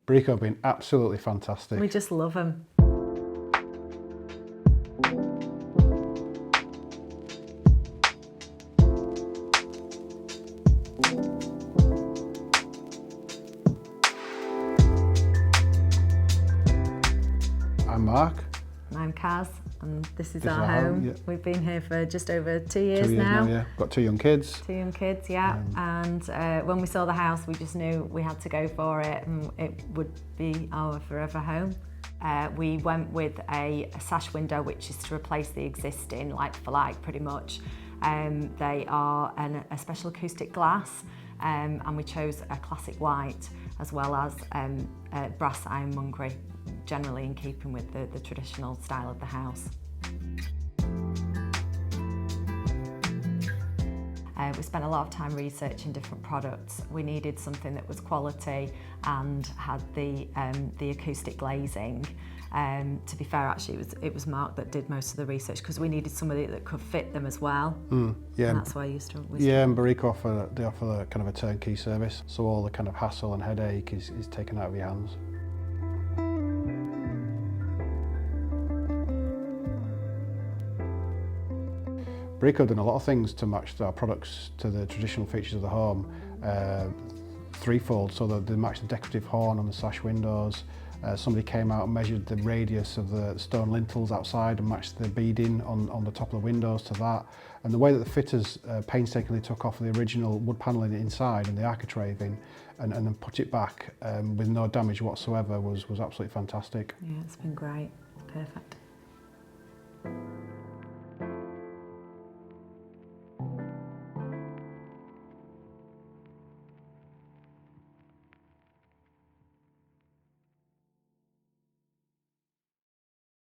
Bereco have been absolutely fantastic. We just love them. I'm Mark. I'm Kaz, and this is our home. Yeah. We've been here for just over 2 years, 2 years now. Yeah. Got 2 young kids. 2 young kids, yeah. And when we saw the house, we just knew we had to go for it, and it would be our forever home. We went with a sash window, which is to replace the existing, like for like, pretty much. They are a special acoustic glass, and we chose a classic white, as well as brass ironmongery, generally in keeping with the traditional style of the house. We spent a lot of time researching different products. We needed something that was quality and had the acoustic glazing. To be fair, actually, it was Mark that did most of the research, because we needed somebody that could fit them as well. Yeah. And that's why you started. Yeah, and Bereco offer a kind of a turnkey service, so all the kind of hassle and headache is taken out of your hands. Bereco have done a lot of things to match our products to the traditional features of the home. Threefold, so that they match the decorative horn on the sash windows. Somebody came out and measured the radius of the stone lintels outside and matched the beading on the top of the windows to that. And the way that the fitters painstakingly took off the original wood panelling inside and the architraving and then put it back with no damage whatsoever was absolutely fantastic. Yeah, it's been great. Perfect.